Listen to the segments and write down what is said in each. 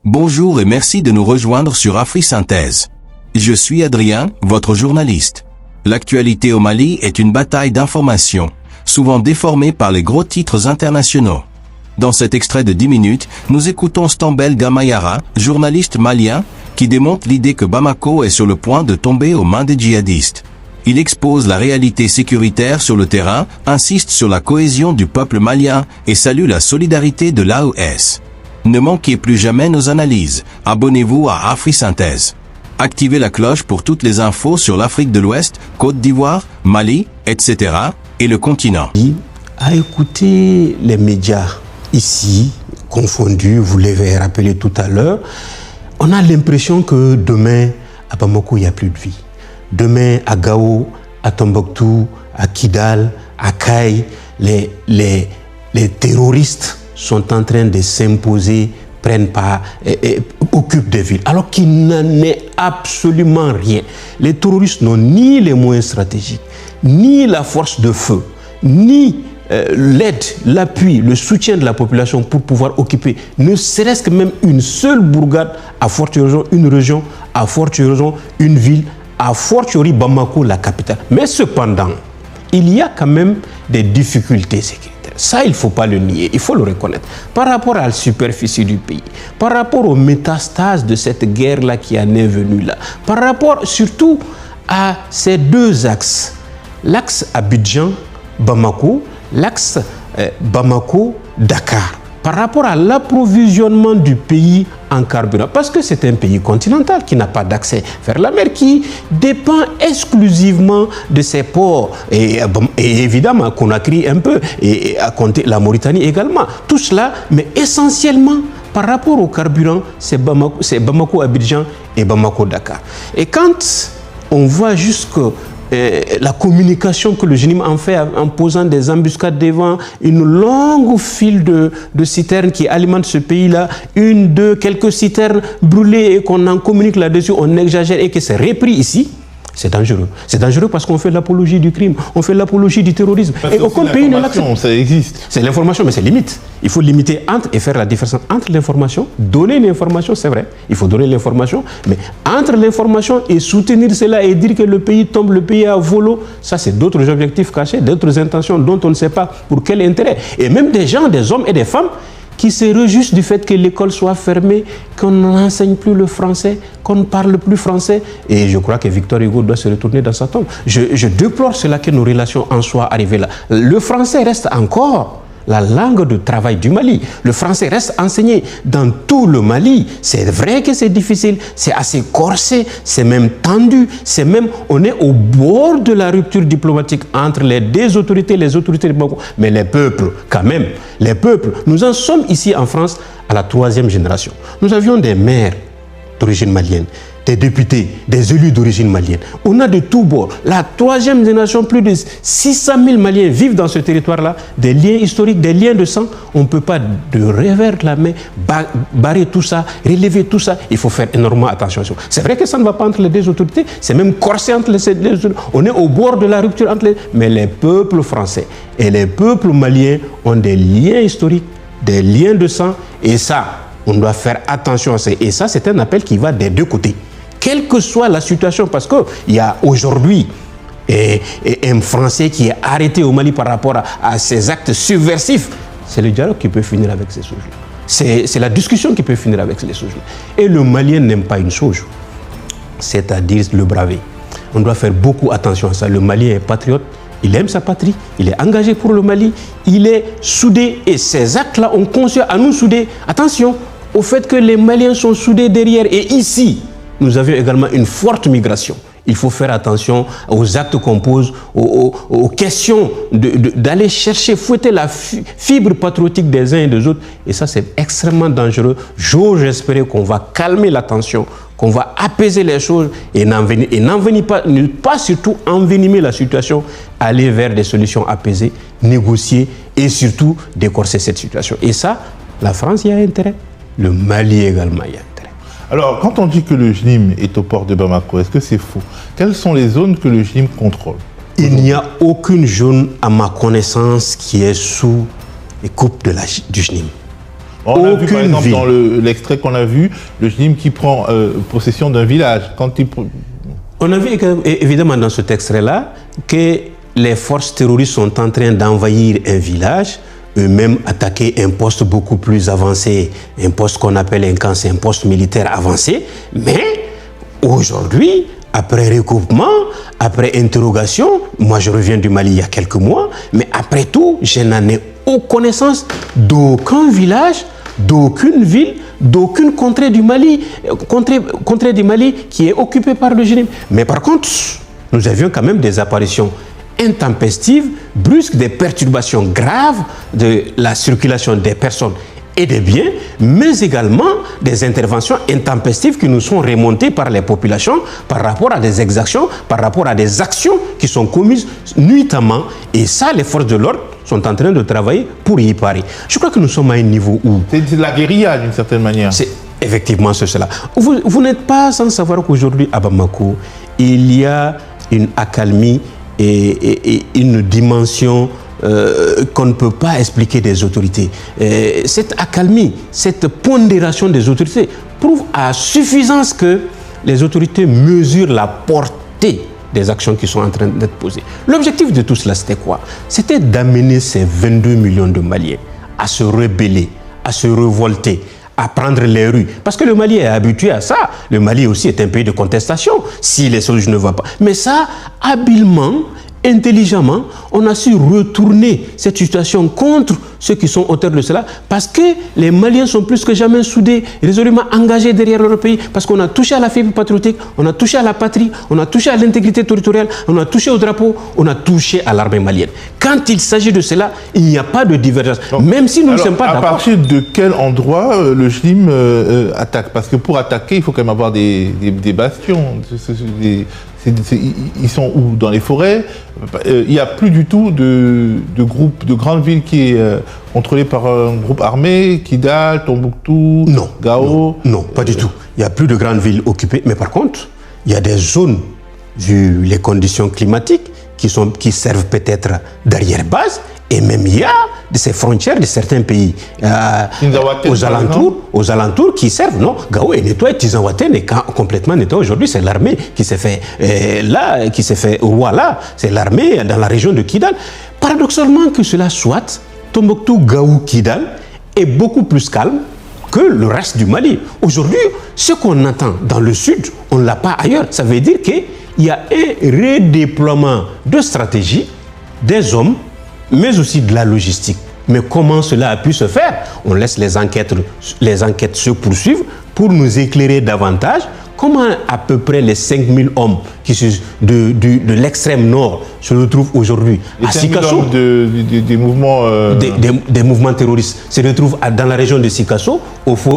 Bonjour et merci de nous rejoindre sur AfriSynthèse. Je suis Adrien, votre journaliste. L'actualité au Mali est une bataille d'informations, souvent déformée par les gros titres internationaux. Dans cet extrait de 10 minutes, nous écoutons Stambel Gamayara, journaliste malien, qui démontre l'idée que Bamako est sur le point de tomber aux mains des djihadistes. Il expose la réalité sécuritaire sur le terrain, insiste sur la cohésion du peuple malien et salue la solidarité de l'AES. Ne manquez plus jamais nos analyses. Abonnez-vous à AfriSynthèse. Activez la cloche pour toutes les infos sur l'Afrique de l'Ouest, Côte d'Ivoire, Mali, etc. et le continent. À écouter les médias ici, confondus, vous l'avez rappelé tout à l'heure, on a l'impression que demain, à Bamako, il n'y a plus de vie. Demain, à Gao, à Tombouctou, à Kidal, à Kaï, les terroristes sont en train de s'imposer, prennent part, occupent des villes, alors qu'il n'en est absolument rien. Les terroristes n'ont ni les moyens stratégiques, ni la force de feu, ni l'aide, l'appui, le soutien de la population pour pouvoir occuper, ne serait-ce que même une seule bourgade, à fortiori une région, à fortiori une ville, à fortiori Bamako, la capitale. Mais cependant, il y a quand même des difficultés sécuritaires. Ça, il ne faut pas le nier, il faut le reconnaître. Par rapport à la superficie du pays, par rapport aux métastases de cette guerre-là qui en est venue là, par rapport surtout à ces deux axes, l'axe Abidjan-Bamako, l'axe Bamako-Dakar, par rapport à l'approvisionnement du pays en carburant, parce que c'est un pays continental qui n'a pas d'accès vers la mer, qui dépend exclusivement de ses ports, et évidemment Conakry un peu, et à compter la Mauritanie également. Tout cela, mais essentiellement par rapport au carburant, c'est Bamako Abidjan et Bamako Dakar. Et quand on voit jusque la communication que le GNIM en fait en posant des embuscades devant une longue file de citernes qui alimentent ce pays-là, une, deux, quelques citernes brûlées et qu'on en communique là-dessus, on exagère et que c'est repris ici, c'est dangereux. C'est dangereux parce qu'on fait l'apologie du crime, on fait l'apologie du terrorisme. Parce et aucun pays ne l'accepte. Ça existe. C'est l'information, mais c'est limite. Il faut limiter entre et faire la différence entre l'information, donner l'information, c'est vrai, il faut donner l'information, mais entre l'information et soutenir cela et dire que le pays tombe, le pays à volo, ça c'est d'autres objectifs cachés, d'autres intentions dont on ne sait pas pour quel intérêt. Et même des gens, des hommes et des femmes qui se réjouissent du fait que l'école soit fermée, qu'on n'enseigne plus le français, qu'on ne parle plus français. Et je crois que Victor Hugo doit se retourner dans sa tombe. Je déplore cela que nos relations en soient arrivées là. Le français reste encore la langue de travail du Mali. Le français reste enseigné dans tout le Mali. C'est vrai que c'est difficile, c'est assez corsé, c'est même tendu, c'est même, on est au bord de la rupture diplomatique entre les deux autorités, les autorités de Bamako. Mais les peuples, quand même, les peuples, nous en sommes ici en France à la 3e génération. Nous avions des maires d'origine malienne, des députés, des élus d'origine malienne. On a de tous bords. La 3e génération, plus de 600 000 Maliens vivent dans ce territoire-là, des liens historiques, des liens de sang. On ne peut pas de revers de la main barrer tout ça, relever tout ça. Il faut faire énormément attention. C'est vrai que ça ne va pas entre les deux autorités, c'est même corsé entre les deux autorités. On est au bord de la rupture entre les... Mais les peuples français et les peuples maliens ont des liens historiques, des liens de sang, et ça, on doit faire attention à ça. Et ça, c'est un appel qui va des deux côtés. Quelle que soit la situation, parce qu'il y a aujourd'hui un Français qui est arrêté au Mali par rapport à ces actes subversifs, c'est le dialogue qui peut finir avec ces choses-là. C'est la discussion qui peut finir avec ces choses-là. Et le Malien n'aime pas une chose, c'est-à-dire le braver. On doit faire beaucoup attention à ça. Le Malien est patriote, il aime sa patrie, il est engagé pour le Mali, il est soudé, et ces actes-là ont conscience à nous souder. Attention au fait que les Maliens sont soudés derrière, et ici, nous avions également une forte migration. Il faut faire attention aux actes qu'on pose, aux questions d'aller chercher, fouetter la fibre patriotique des uns et des autres. Et ça, c'est extrêmement dangereux. J'ose espérer qu'on va calmer la tension, qu'on va apaiser les choses et ne pas surtout envenimer la situation, aller vers des solutions apaisées, négocier et surtout décorser cette situation. Et ça, la France y a intérêt, le Mali également y a intérêt. Alors, quand on dit que le GNIM est au port de Bamako, est-ce que c'est faux? Quelles sont les zones que le GNIM contrôle? Il n'y a aucune zone, à ma connaissance, qui est sous les coupes du GNIM. On a vu par exemple dans l'extrait qu'on a vu, le JNIM qui prend possession d'un village. On a vu évidemment dans cet extrait-là que les forces terroristes sont en train d'envahir un village, eux-mêmes attaquer un poste beaucoup plus avancé, un poste qu'on appelle un camp, c'est un poste militaire avancé. Mais aujourd'hui, après recoupement, après interrogation, moi je reviens du Mali il y a quelques mois, mais après tout, je n'en ai connaissance d'aucun village, d'aucune ville, d'aucune contrée du Mali, qui est occupée par le JNIM. Mais par contre, nous avions quand même des apparitions intempestives, brusques, des perturbations graves de la circulation des personnes et des biens, mais également des interventions intempestives qui nous sont remontées par les populations par rapport à des exactions, par rapport à des actions qui sont commises nuitamment. Et ça, les forces de l'ordre sont en train de travailler pour y parer. Je crois que nous sommes à un niveau où... C'est de la guérilla d'une certaine manière. C'est effectivement cela. Vous n'êtes pas sans savoir qu'aujourd'hui à Bamako, il y a une accalmie et une dimension qu'on ne peut pas expliquer des autorités. Cette accalmie, cette pondération des autorités prouve à suffisance que les autorités mesurent la portée des actions qui sont en train d'être posées. L'objectif de tout cela, c'était quoi? C'était d'amener ces 22 millions de Maliens à se rebeller, à se révolter, à prendre les rues. Parce que le Mali est habitué à ça. Le Mali aussi est un pays de contestation, si les choses ne vont pas. Mais ça, habilement, intelligemment, on a su retourner cette situation contre ceux qui sont auteurs de cela, parce que les Maliens sont plus que jamais soudés, résolument engagés derrière leur pays, parce qu'on a touché à la fibre patriotique, on a touché à la patrie, on a touché à l'intégrité territoriale, on a touché au drapeau, on a touché à l'armée malienne. Quand il s'agit de cela, il n'y a pas de divergence, même si nous ne sommes pas d'accord. À partir de quel endroit le JNIM attaque? Parce que pour attaquer, il faut quand même avoir des bastions. Ils sont où? Dans les forêts. Il n'y a plus du tout de groupe, de grande ville qui est contrôlée par un groupe armé, Kidal, Tombouctou, Gao. Non, pas du tout. Il n'y a plus de grandes villes occupées. Mais par contre, il y a des zones, vu les conditions climatiques, qui servent peut-être d'arrière-base. Et même il y a de ces frontières de certains pays aux alentours qui servent. Non, Gao est nettoyé, Tizawaten est complètement nettoyé. Aujourd'hui, c'est l'armée qui s'est fait là, c'est l'armée dans la région de Kidal. Paradoxalement que cela soit, Tombouctou, Gao, Kidal est beaucoup plus calme que le reste du Mali. Aujourd'hui, ce qu'on entend dans le sud, on ne l'a pas ailleurs. Ça veut dire qu'il y a un redéploiement de stratégie des hommes, mais aussi de la logistique. Mais comment cela a pu se faire? On laisse les enquêtes se poursuivre pour nous éclairer davantage. Comment à peu près les 5000 hommes de l'extrême nord se retrouvent aujourd'hui à Sikasso, des mouvements des mouvements terroristes se retrouvent dans la région de Sikasso,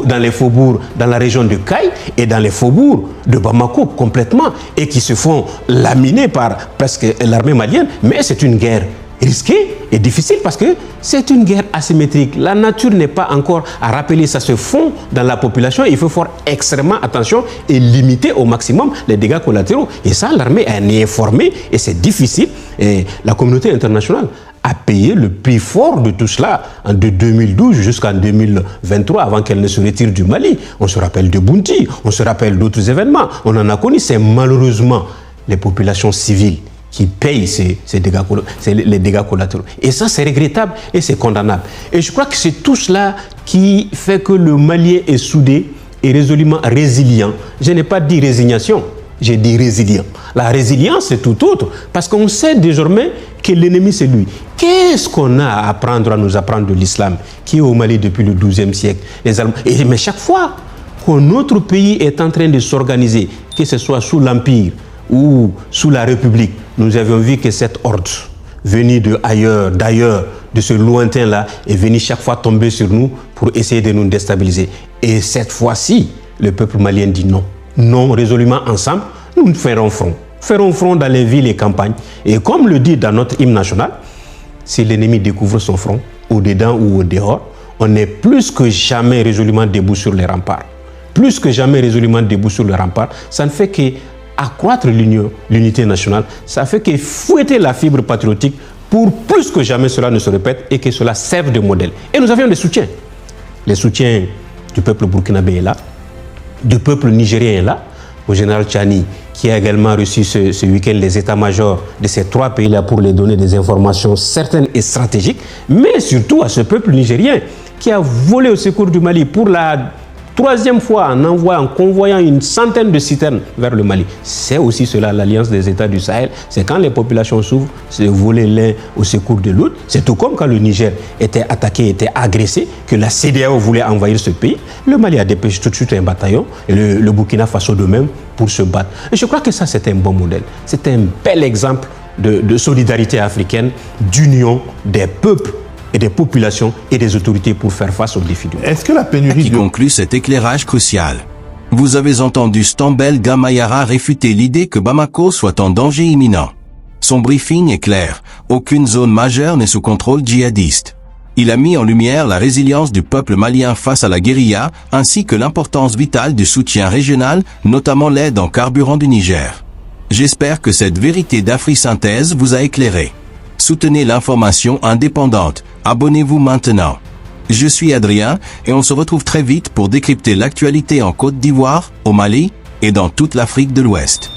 dans les faubourgs, dans la région de Kaï et dans les faubourgs de Bamako complètement, et qui se font laminer par presque l'armée malienne. Mais c'est une guerre risqué et difficile parce que c'est une guerre asymétrique. La nature n'est pas encore à rappeler, ça se fond dans la population. Il faut faire extrêmement attention et limiter au maximum les dégâts collatéraux. Et ça, l'armée en est informée et c'est difficile. Et la communauté internationale a payé le prix fort de tout cela de 2012 jusqu'en 2023 avant qu'elle ne se retire du Mali. On se rappelle de Bounty, on se rappelle d'autres événements. On en a connu, c'est malheureusement les populations civiles qui payent les dégâts collatéraux. Et ça, c'est regrettable et c'est condamnable. Et je crois que c'est tout cela qui fait que le Malien est soudé et résolument résilient. Je n'ai pas dit résignation, j'ai dit résilient. La résilience, c'est tout autre, parce qu'on sait désormais que l'ennemi, c'est lui. Qu'est-ce qu'on a à apprendre, à nous apprendre de l'islam, qui est au Mali depuis le XIIe siècle? Mais chaque fois qu'un autre pays est en train de s'organiser, que ce soit sous l'Empire ou sous la République, nous avions vu que cette horde venue d'ailleurs, de ce lointain-là, est venue chaque fois tomber sur nous pour essayer de nous déstabiliser. Et cette fois-ci, le peuple malien dit non. Non, résolument ensemble, nous ferons front. Ferons front dans les villes et campagnes. Et comme le dit dans notre hymne national, si l'ennemi découvre son front, au-dedans ou au-dehors, on est plus que jamais résolument debout sur les remparts. Plus que jamais résolument debout sur les remparts. Ça ne fait que accroître l'unité nationale, ça fait que fouetter la fibre patriotique pour plus que jamais cela ne se répète et que cela serve de modèle. Et nous avions des soutiens. Les soutiens du peuple burkinabé est là, du peuple nigérien est là, au général Tchani, qui a également reçu ce week-end les états-majors de ces 3 pays-là pour les donner des informations certaines et stratégiques, mais surtout à ce peuple nigérien qui a volé au secours du Mali pour la 3e fois en convoyant une centaine de citernes vers le Mali. C'est aussi cela l'alliance des États du Sahel. C'est quand les populations s'ouvrent, c'est voler l'un au secours de l'autre. C'est tout comme quand le Niger était attaqué, était agressé, que la CEDEAO voulait envahir ce pays. Le Mali a dépêché tout de suite un bataillon et le Burkina Faso de même pour se battre. Et je crois que ça, c'est un bon modèle. C'est un bel exemple de solidarité africaine, d'union des peuples et des populations et des autorités pour faire face aux défis du monde. Est-ce que la pénurie Qui conclut cet éclairage crucial. Vous avez entendu Stambel Gamayara réfuter l'idée que Bamako soit en danger imminent. Son briefing est clair, aucune zone majeure n'est sous contrôle djihadiste. Il a mis en lumière la résilience du peuple malien face à la guérilla, ainsi que l'importance vitale du soutien régional, notamment l'aide en carburant du Niger. J'espère que cette vérité d'Afri-Synthèse vous a éclairé. Soutenez l'information indépendante. Abonnez-vous maintenant. Je suis Adrien et on se retrouve très vite pour décrypter l'actualité en Côte d'Ivoire, au Mali et dans toute l'Afrique de l'Ouest.